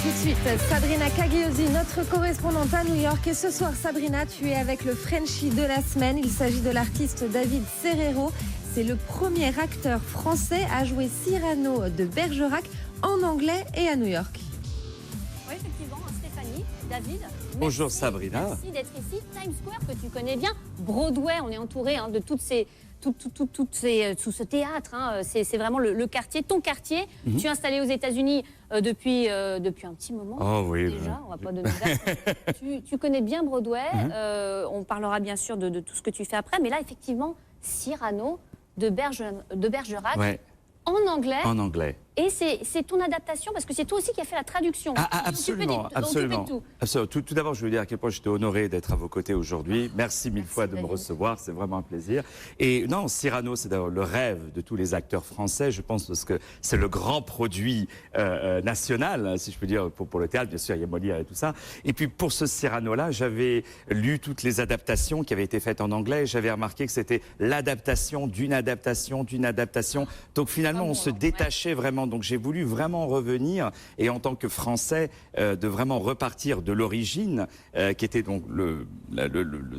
tout de suite, Sabrina Cagliosi, notre correspondante à New York. Et ce soir, Sabrina, tu es avec le Frenchie de la semaine. Il s'agit de l'artiste David Serrero. C'est le premier acteur français à jouer Cyrano de Bergerac en anglais et à New York. Oui, effectivement, Stéphanie, David. Bonjour Sabrina. Merci d'être ici. Times Square, que tu connais bien. Broadway, on est entouré de tout ce théâtre. C'est vraiment le quartier, ton quartier. Tu es installé aux États-Unis depuis un petit moment. Oh oui. Déjà, on va pas donner date. tu connais bien Broadway. On parlera bien sûr de tout ce que tu fais après. Mais là, effectivement, Cyrano de Bergerac. Ouais. En anglais. En anglais. Et c'est ton adaptation, parce que c'est toi aussi qui as fait la traduction. Absolument. Tout d'abord, je veux dire à quel point j'étais honoré d'être à vos côtés aujourd'hui. Merci mille fois de me recevoir, c'est vraiment un plaisir. Et non, Cyrano, c'est d'ailleurs le rêve de tous les acteurs français, je pense, parce que c'est le grand produit national, si je peux dire, pour le théâtre. Bien sûr, il y a Molière et tout ça. Et puis, pour ce Cyrano-là, j'avais lu toutes les adaptations qui avaient été faites en anglais. J'avais remarqué que c'était l'adaptation d'une adaptation d'une adaptation. Donc, finalement, on se détachait vraiment. Donc j'ai voulu vraiment revenir et en tant que Français de vraiment repartir de l'origine qui était donc le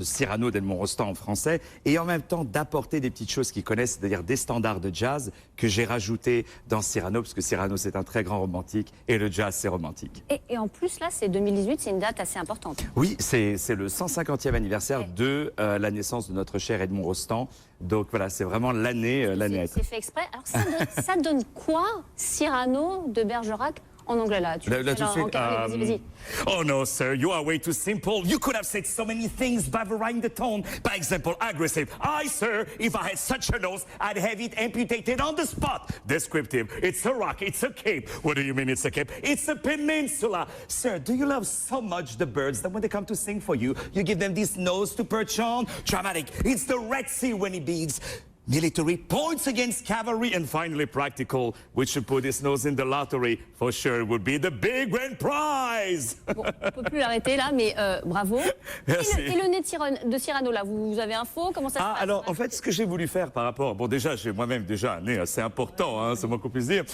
Cyrano d'Edmond Rostand en français et en même temps d'apporter des petites choses qu'ils connaissent, c'est-à-dire des standards de jazz que j'ai rajoutés dans Cyrano parce que Cyrano c'est un très grand romantique et le jazz c'est romantique. Et en plus là c'est 2018, c'est une date assez importante. Oui, c'est le 150e anniversaire de la naissance de notre cher Edmond Rostand. Donc voilà, c'est vraiment l'année à être. C'est fait exprès. Alors ça donne quoi Cyrano de Bergerac en anglais là? Vas-y. Oh no, sir, you are way too simple. You could have said so many things by varying the tone. By example, aggressive. I, sir, if I had such a nose, I'd have it amputated on the spot. Descriptive. It's a rock. It's a cape. What do you mean it's a cape? It's a peninsula. Sir, do you love so much the birds that when they come to sing for you, you give them this nose to perch on? Dramatic. It's the Red Sea when it beats. Military, points against cavalry, and finally practical, which should put his nose in the lottery. For sure, it would be the big grand prize. Bon, on ne peut plus l'arrêter là, mais bravo. Merci. Et le nez de Cyrano, là, vous avez info? Comment ça se passe? Alors, en fait, ce que j'ai voulu faire par rapport... Bon, déjà, j'ai moi-même déjà un nez assez important, hein, c'est moins qu'on puisse dire.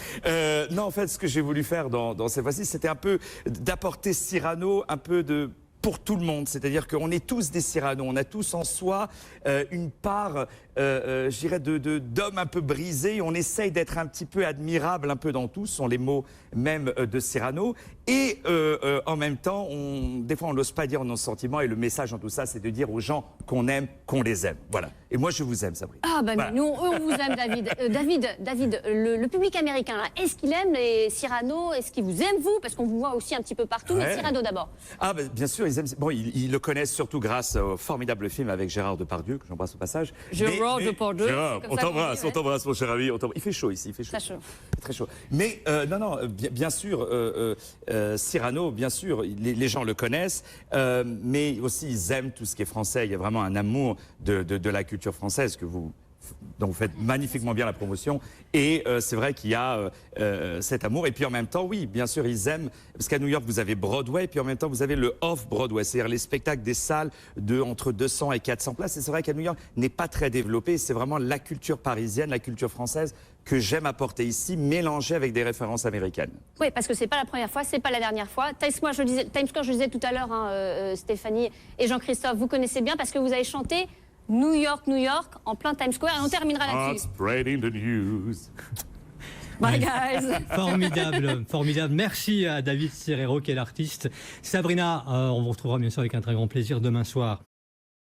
Non, en fait, ce que j'ai voulu faire dans cette fois-ci, c'était un peu d'apporter Cyrano un peu de... pour tout le monde, c'est-à-dire qu'on est tous des Cyrano, on a tous en soi une part, je dirais, d'homme un peu brisé, on essaye d'être un petit peu admirable un peu dans tout, ce sont les mots même de Cyrano, et en même temps, des fois on n'ose pas dire nos sentiments, et le message dans tout ça, c'est de dire aux gens qu'on aime, qu'on les aime, voilà. Et moi je vous aime, Sabrina. Ah bah voilà. nous, on vous aime, David. David, le public américain, là, est-ce qu'il aime les Cyrano? Est-ce qu'il vous aime, vous? Parce qu'on vous voit aussi un petit peu partout, mais Cyrano d'abord. Ah bah, bien sûr, ils aiment. Bon, ils le connaissent surtout grâce au formidable film avec Gérard Depardieu, que j'embrasse au passage. Gérard Depardieu. Gérard, on t'embrasse, mon cher ami. Il fait chaud ici, il fait chaud. Très chaud. Très chaud. Mais non, bien sûr, Cyrano, bien sûr, les gens le connaissent, mais aussi ils aiment tout ce qui est français. Il y a vraiment un amour de la culture française dont vous faites magnifiquement bien la promotion. Et c'est vrai qu'il y a cet amour. Et puis en même temps, oui, bien sûr, ils aiment. Parce qu'à New York, vous avez Broadway, puis en même temps, vous avez le off-Broadway, c'est-à-dire les spectacles des salles entre 200 et 400 places. Et c'est vrai qu'à New York, n'est pas très développé. C'est vraiment la culture parisienne, la culture française que j'aime apporter ici, mélangée avec des références américaines. Oui, parce que c'est pas la première fois, c'est pas la dernière fois. Times Square, je le disais tout à l'heure, Stéphanie et Jean-Christophe, vous connaissez bien parce que vous avez chanté New York, New York, en plein Times Square, et on terminera là-dessus. Spreading the news. Bye guys. Formidable, formidable. Merci à David Serrero qui est l'artiste. Sabrina, on vous retrouvera bien sûr avec un très grand plaisir demain soir.